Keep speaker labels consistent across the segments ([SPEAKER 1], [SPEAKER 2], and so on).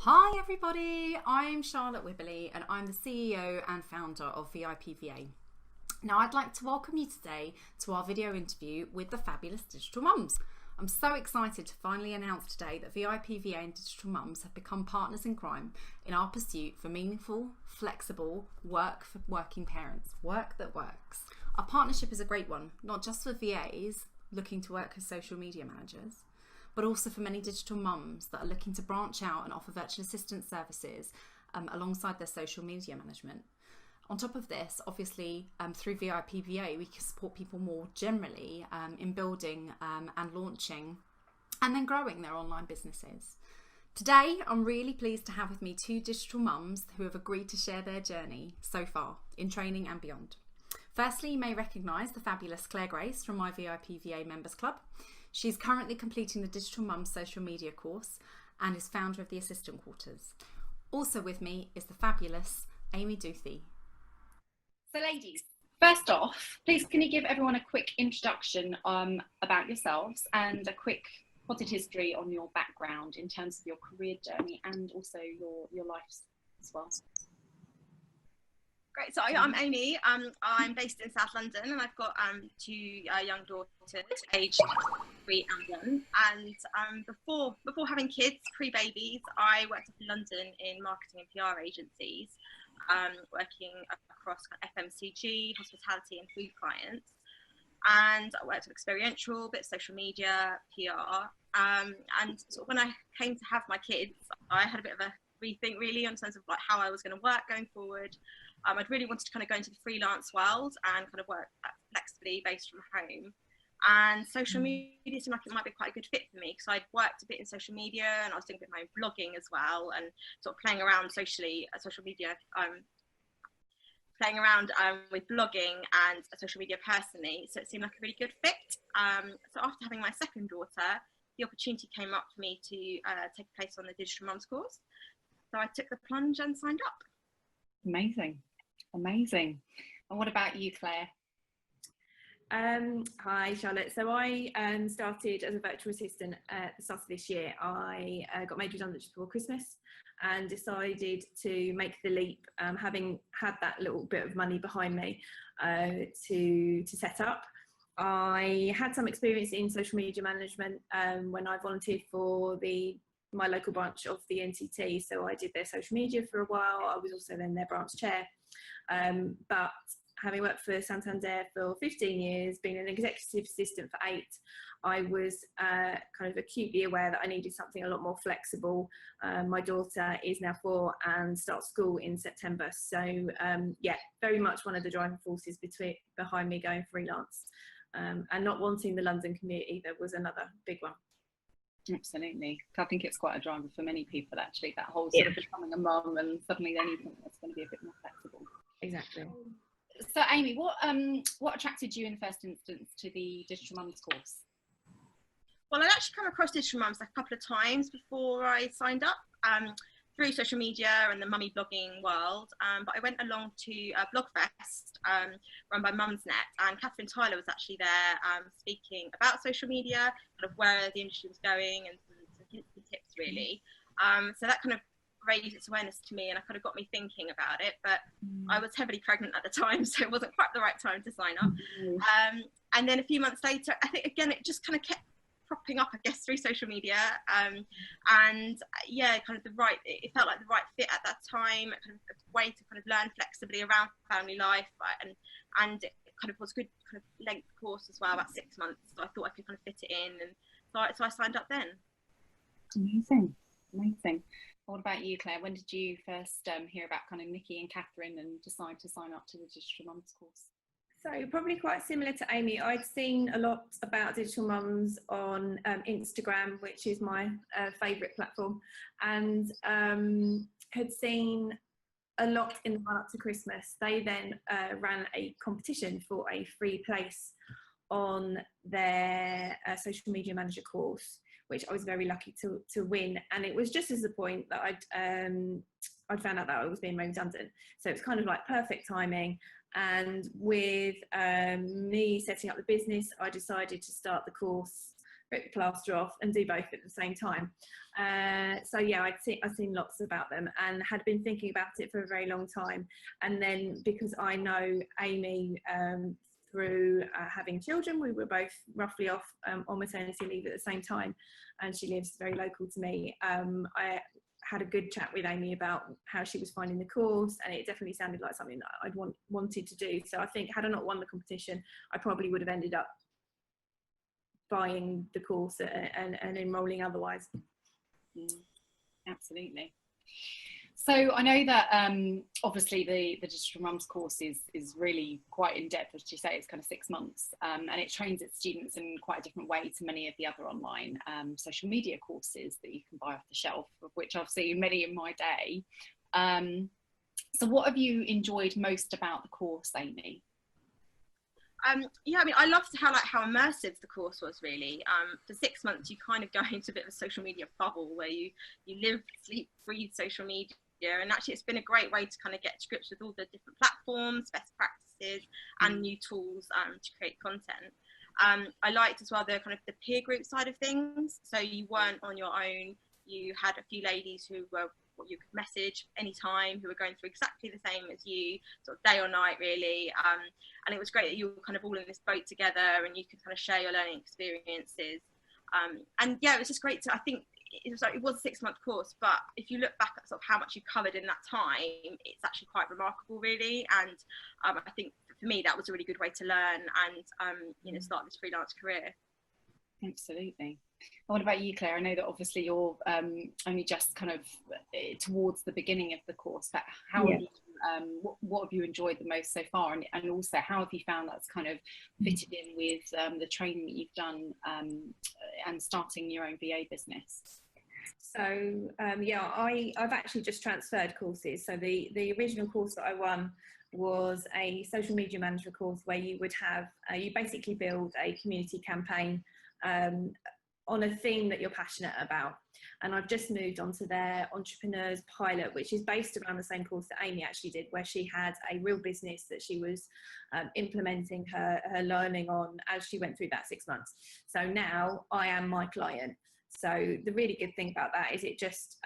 [SPEAKER 1] Hi everybody, I'm Charlotte Wibberley and I'm the CEO and founder of VIPVA. Now I'd like to welcome you today to our video interview with the fabulous Digital Mums. I'm so excited to finally announce today that VIPVA and Digital Mums have become partners in crime in our pursuit for meaningful, flexible work for working parents, work that works. Our partnership is a great one, not just for VAs looking to work as social media managers, but also for many digital mums that are looking to branch out and offer virtual assistant services alongside their social media management. On top of this, obviously, through VIPVA, we can support people more generally in building and launching and then growing their online businesses. Today, I'm really pleased to have with me two digital mums who have agreed to share their journey so far in training and beyond. Firstly, you may recognise the fabulous Claire Grace from my VIPVA Members Club. She's currently completing the Digital Mums social media course and is founder of the Assistant Quarters. Also with me is the fabulous Amy Duthie.
[SPEAKER 2] So ladies, first off, please can you give everyone a quick introduction about yourselves and a quick potted history on your background in terms of your career journey and also your life as well.
[SPEAKER 3] Great, so I'm Amy. I'm based in South London and I've got two young daughters, aged 3 and 1. And before having kids, pre-babies, I worked up in London in marketing and PR agencies, working across FMCG, hospitality and food clients. And I worked on experiential, bit of social media, PR. And sort of when I came to have my kids, I had a bit of a rethink really in terms of like how I was going to work going forward. I'd really wanted to kind of go into the freelance world and kind of work flexibly based from home. And social media seemed like it might be quite a good fit for me because I'd worked a bit in social media and I was doing a bit of my own blogging as well and sort of playing around social media, playing around with blogging and social media personally. So it seemed like a really good fit. So after having my second daughter, the opportunity came up for me to take a place on the Digital Mums course. So I took the plunge and signed up.
[SPEAKER 2] Amazing. And what about you, Claire?
[SPEAKER 4] Hi Charlotte. So I started as a virtual assistant at the start of this year. I got made redundant just before Christmas and decided to make the leap, having had that little bit of money behind me to set up. I had some experience in social media management when I volunteered for my local branch of the NCT, so I did their social media for a while. I was also then their branch chair, but having worked for Santander for 15 years, being an executive assistant for 8, I was kind of acutely aware that I needed something a lot more flexible. My daughter is now 4 and starts school in September, so yeah, very much one of the driving forces behind me going freelance, and not wanting the London commute either was another big one.
[SPEAKER 2] Absolutely. I think it's quite a driver for many people actually, that whole sort of becoming a mum and suddenly they need something that's going to be a bit more flexible.
[SPEAKER 4] Exactly.
[SPEAKER 2] So Amy, what attracted you in the first instance to the Digital Mums course?
[SPEAKER 3] Well, I'd actually come across Digital Mums a couple of times before I signed up through social media and the mummy blogging world, but I went along to a Blogfest run by Mumsnet, and Catherine Tyler was actually there speaking about social media, kind of where the industry was going and some tips really. So that kind of raised its awareness to me and it kind of got me thinking about it, but I was heavily pregnant at the time, so it wasn't quite the right time to sign up. And then a few months later, I think again it just kind of kept propping up, I guess, through social media, and yeah, kind of it felt like the right fit at that time, kind of a way to kind of learn flexibly around family life, and it kind of was a good kind of length course as well, about 6 months, so I thought I could kind of fit it in, and so I signed up then.
[SPEAKER 2] Amazing. What about you, Claire? When did you first hear about kind of Nikki and Catherine and decide to sign up to the Digital Mums course?
[SPEAKER 4] So probably quite similar to Amy. I'd seen a lot about Digital Mums on Instagram, which is my favourite platform, and had seen a lot in the run-up to Christmas. They then ran a competition for a free place on their social media manager course, which I was very lucky to win. And it was just as the point that I'd found out that I was being made redundant. So it's kind of like perfect timing. And with me setting up the business, I decided to start the course rip the plaster off and do both at the same time. So yeah, I'd seen lots about them and had been thinking about it for a very long time. And then because I know Amy through having children, we were both roughly off on maternity leave at the same time, and she lives very local to me. I had a good chat with Amy about how she was finding the course, and it definitely sounded like something that I'd wanted to do. So I think had I not won the competition, I probably would have ended up buying the course and enrolling otherwise.
[SPEAKER 2] Absolutely. So I know that obviously the Digital Mums course is really quite in depth, as you say. It's kind of 6 months, and it trains its students in quite a different way to many of the other online social media courses that you can buy off the shelf, of which I've seen many in my day. So what have you enjoyed most about the course, Amy?
[SPEAKER 3] Yeah, I mean, I loved how immersive the course was, really. For 6 months, you kind of go into a bit of a social media bubble where you live, sleep, breathe social media. And actually, it's been a great way to kind of get to grips with all the different platforms, best practices, and new tools to create content. I liked as well the kind of the peer group side of things. So you weren't on your own. You had a few ladies who were what you could message anytime, who were going through exactly the same as you, sort of day or night, really. And it was great that you were kind of all in this boat together, and you could kind of share your learning experiences. And yeah, it was just great to, I think it was a 6 month course, but if you look back at sort of how much you covered in that time, it's actually quite remarkable, really. And I think for me, that was a really good way to learn and, you know, start this freelance career.
[SPEAKER 2] Absolutely. What about you, Claire? I know that obviously you're only just kind of towards the beginning of the course, but how have you, what have you enjoyed the most so far, and also how have you found that's kind of fitted in with the training that you've done and starting your own VA business?
[SPEAKER 4] So yeah, I've actually just transferred courses. So the original course that I won was a social media manager course where you would have you basically build a community campaign on a theme that you're passionate about. And I've just moved on to their entrepreneurs pilot, which is based around the same course that Amy actually did, where she had a real business that she was implementing her learning on as she went through that 6 months. So now I am my client. So the really good thing about that is it just,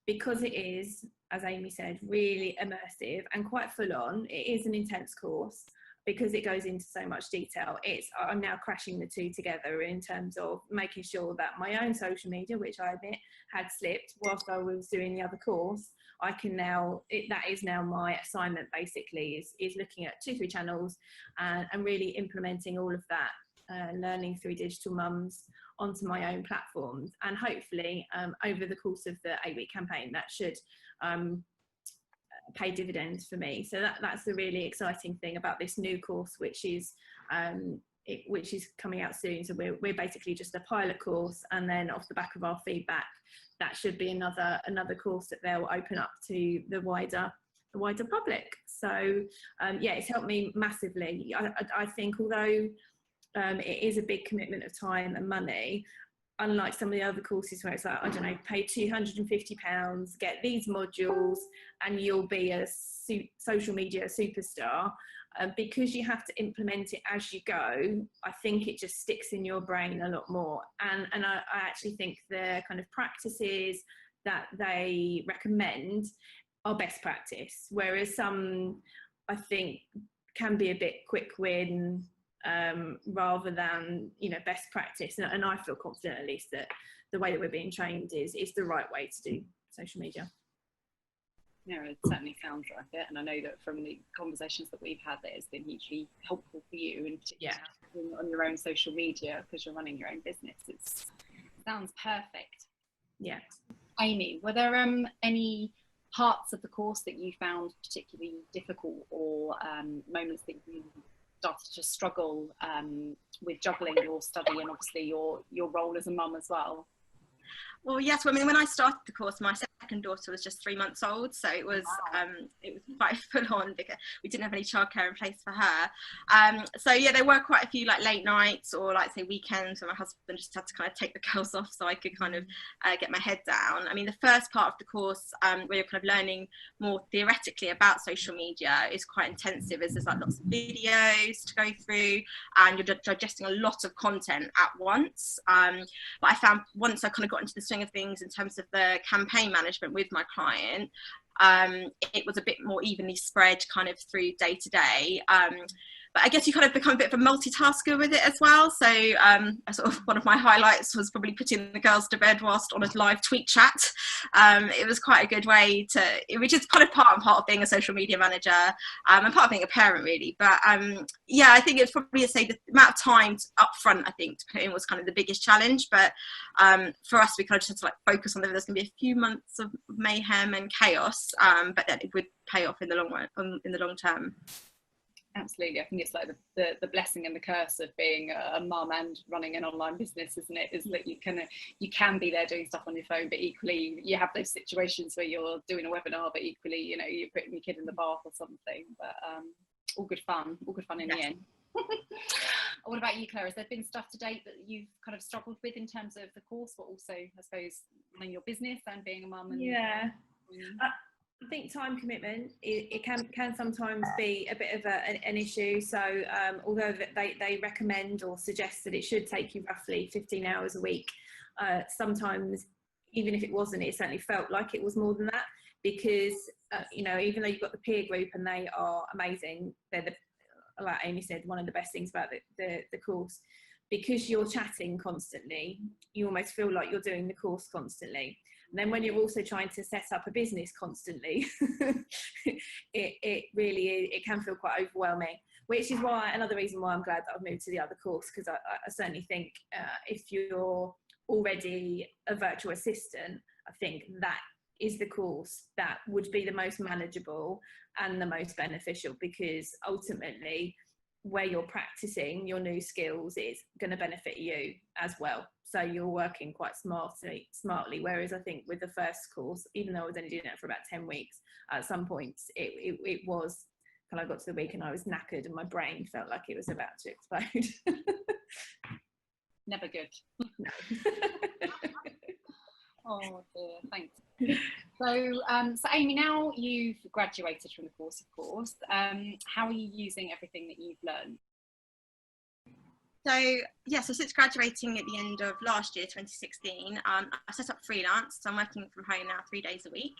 [SPEAKER 4] because it is, as Amy said, really immersive and quite full on, it is an intense course because it goes into so much detail. I'm now crashing the two together in terms of making sure that my own social media, which I admit had slipped whilst I was doing the other course, I can now, that is now my assignment basically, is looking at 2-3 channels and really implementing all of that learning through Digital Mums onto my own platforms. And hopefully over the course of the 8-week campaign, that should pay dividends for me. So that's the really exciting thing about this new course, which is coming out soon. So we're basically just a pilot course, and then off the back of our feedback, that should be another course that they'll open up to the wider public. So yeah, it's helped me massively. I think although it is a big commitment of time and money, unlike some of the other courses where it's like, I don't know, pay £250, get these modules, and you'll be a social media superstar. Because you have to implement it as you go, I think it just sticks in your brain a lot more. And I actually think the kind of practices that they recommend are best practice, whereas some, I think, can be a bit quick win, rather than, you know, best practice. And I feel confident, at least, that the way that we're being trained is the right way to do social media.
[SPEAKER 2] Yeah, it certainly sounds like it, and I know that from the conversations that we've had, that it's been hugely helpful for you, and particularly on your own social media because you're running your own business. It sounds perfect.
[SPEAKER 4] Yeah.
[SPEAKER 2] Amy, were there any parts of the course that you found particularly difficult, or moments that you started to struggle with juggling your study and obviously your role as a mum as well?
[SPEAKER 3] Well, yes. I mean, when I started the course, my second second daughter was just 3 months old, so it was quite full on because we didn't have any childcare in place for her. So yeah, there were quite a few like late nights or like say weekends where my husband just had to kind of take the girls off so I could kind of get my head down. I mean, the first part of the course where you're kind of learning more theoretically about social media is quite intensive, as there's like lots of videos to go through and you're digesting a lot of content at once. But I found once I kind of got into the swing of things in terms of the campaign management with my client, it was a bit more evenly spread kind of through day to day. But I guess you kind of become a bit of a multitasker with it as well. So sort of one of my highlights was probably putting the girls to bed whilst on a live tweet chat. It was quite a good way to, which is kind of part of being a social media manager and part of being a parent really. But yeah, I think it's probably to say the amount of time up front, I think, to put in was kind of the biggest challenge. But for us, we kind of just had to like focus on that there's going to be a few months of mayhem and chaos, but then it would pay off in the long run, in the long term.
[SPEAKER 2] Absolutely. I think it's like the blessing and the curse of being a mum and running an online business, isn't it? Is that you can be there doing stuff on your phone, but equally you have those situations where you're doing a webinar, but equally, you know, you're putting your kid in the bath or something. But all good fun in the end. What about you, Claire? Has there been stuff to date that you've kind of struggled with in terms of the course, but also, I suppose, running your business and being a mum? And
[SPEAKER 4] I think time commitment, it can sometimes be a bit of an issue. So although they recommend or suggest that it should take you roughly 15 hours a week, sometimes even if it wasn't, it certainly felt like it was more than that, because you know, even though you've got the peer group and they are amazing, they're like Amy said, one of the best things about the course, because you're chatting constantly, you almost feel like you're doing the course constantly. And then when you're also trying to set up a business constantly, it really is, it can feel quite overwhelming, which is why, another reason why I'm glad that I've moved to the other course, because I certainly think if you're already a virtual assistant, I think that is the course that would be the most manageable and the most beneficial, because ultimately where you're practicing your new skills is going to benefit you as well. So you're working quite smartly, whereas I think with the first course, even though I was only doing it for about 10 weeks, at some points it was, when I got to the week and I was knackered and my brain felt like it was about to explode.
[SPEAKER 2] Never good.
[SPEAKER 4] No.
[SPEAKER 2] Oh dear, thanks. So, so Amy, now you've graduated from the course, of course, how are you using everything that you've learned?
[SPEAKER 3] So yeah, so since graduating at the end of last year, 2016, I set up freelance. So I'm working from home now 3 days a week,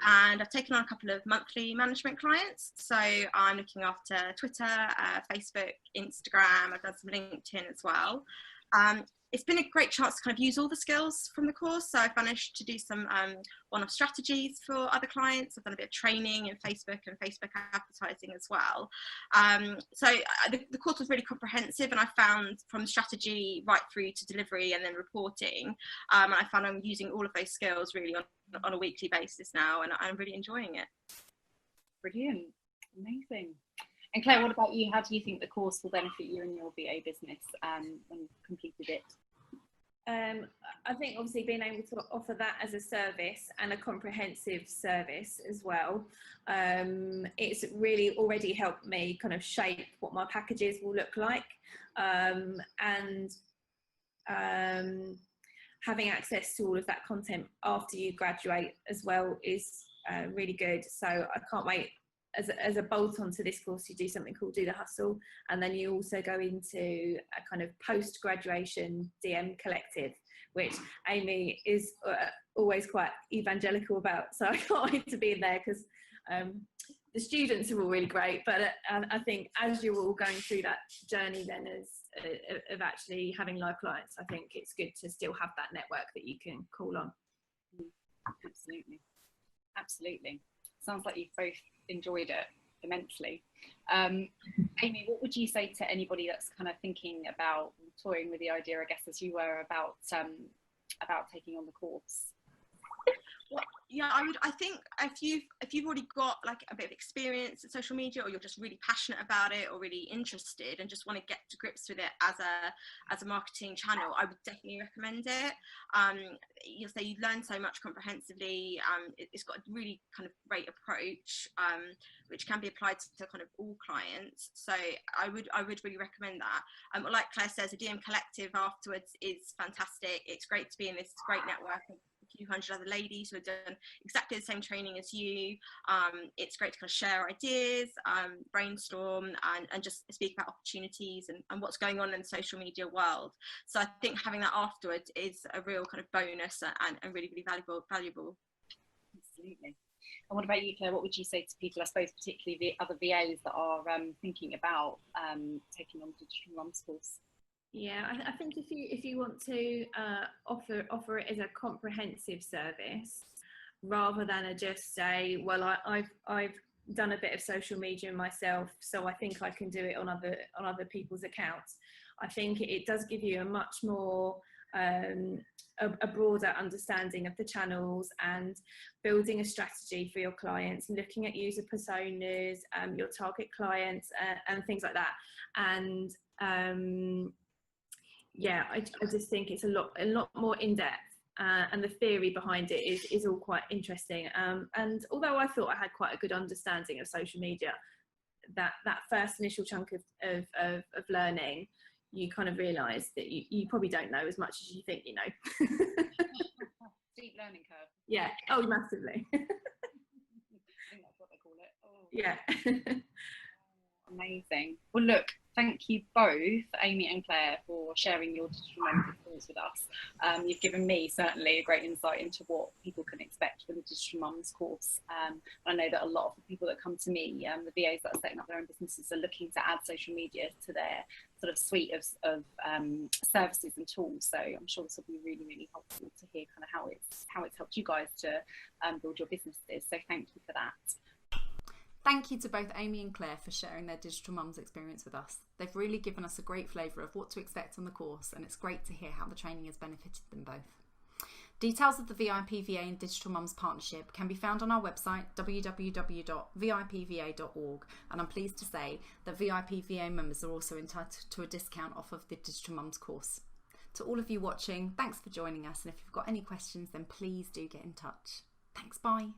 [SPEAKER 3] and I've taken on a couple of monthly management clients. So I'm looking after Twitter, Facebook, Instagram. I've done some LinkedIn as well. It's been a great chance to kind of use all the skills from the course. So I've managed to do some one-off strategies for other clients. I've done a bit of training in Facebook and Facebook advertising as well. So the course was really comprehensive, and I found from strategy right through to delivery and then reporting, and I found I'm using all of those skills really on a weekly basis now, and I'm really enjoying it.
[SPEAKER 2] Brilliant, amazing. And Claire, what about you? How do you think the course will benefit you in your VA business when you've completed it?
[SPEAKER 4] I think obviously being able to offer that as a service and a comprehensive service as well, it's really already helped me kind of shape what my packages will look like, and having access to all of that content after you graduate as well is really good. So I can't wait. As a bolt on to this course, you do something called Do the Hustle, and then you also go into a kind of post-graduation DM collective, which Amy is always quite evangelical about. So I can't wait to be in there, because the students are all really great, but I think as you're all going through that journey then of actually having live clients, I think it's good to still have that network that you can call on.
[SPEAKER 2] Absolutely, absolutely. Sounds like you've both enjoyed it immensely. Amy, what would you say to anybody that's kind of thinking about toying with the idea, I guess, as you were, about taking on the course?
[SPEAKER 3] Well, yeah, I think if you've already got like a bit of experience in social media, or you're just really passionate about it, or really interested and just want to get to grips with it as a marketing channel, I would definitely recommend it. You'll say you learn so much comprehensively. It's got a really kind of great approach, which can be applied to kind of all clients. So I would really recommend that. Like Claire says, the DM Collective afterwards is fantastic. It's great to be in this great network of a few hundred other ladies who have done exactly the same training as you. It's great to kind of share ideas, brainstorm, and just speak about opportunities and what's going on in the social media world. So I think having that afterwards is a real kind of bonus and really, really valuable.
[SPEAKER 2] Absolutely. And what about you, Claire? What would you say to people, I suppose, particularly the other VAs that are thinking about taking on the Digital Mums course?
[SPEAKER 4] Yeah, I think if you want to offer it as a comprehensive service, rather than just say, well, I've done a bit of social media myself, so I think I can do it on other people's accounts. I think it does give you a much more a broader understanding of the channels and building a strategy for your clients, looking at user personas, your target clients, and things like that. And yeah, I just think it's a lot more in depth, and the theory behind it is all quite interesting. And although I thought I had quite a good understanding of social media, that first initial chunk of learning, you kind of realise that you probably don't know as much as you think you know.
[SPEAKER 2] Steep learning curve.
[SPEAKER 4] Yeah. Oh, massively.
[SPEAKER 2] I think that's what they call it. Oh.
[SPEAKER 4] Yeah.
[SPEAKER 2] Amazing. Well, look, thank you both, Amy and Claire, for sharing your digital mums experience with us. You've given me certainly a great insight into what people can expect from the Digital Mums course. I know that a lot of the people that come to me, the VAs that are setting up their own businesses, are looking to add social media to their sort of suite of services and tools. So I'm sure this will be really, really helpful to hear kind of how it's helped you guys to build your businesses. So thank you for that.
[SPEAKER 1] Thank you to both Amy and Claire for sharing their Digital Mums experience with us. They've really given us a great flavour of what to expect on the course, and it's great to hear how the training has benefited them both. Details of the VIPVA and Digital Mums partnership can be found on our website www.vipva.org, and I'm pleased to say that VIPVA members are also entitled to a discount off of the Digital Mums course. To all of you watching, thanks for joining us, and if you've got any questions then please do get in touch. Thanks, bye.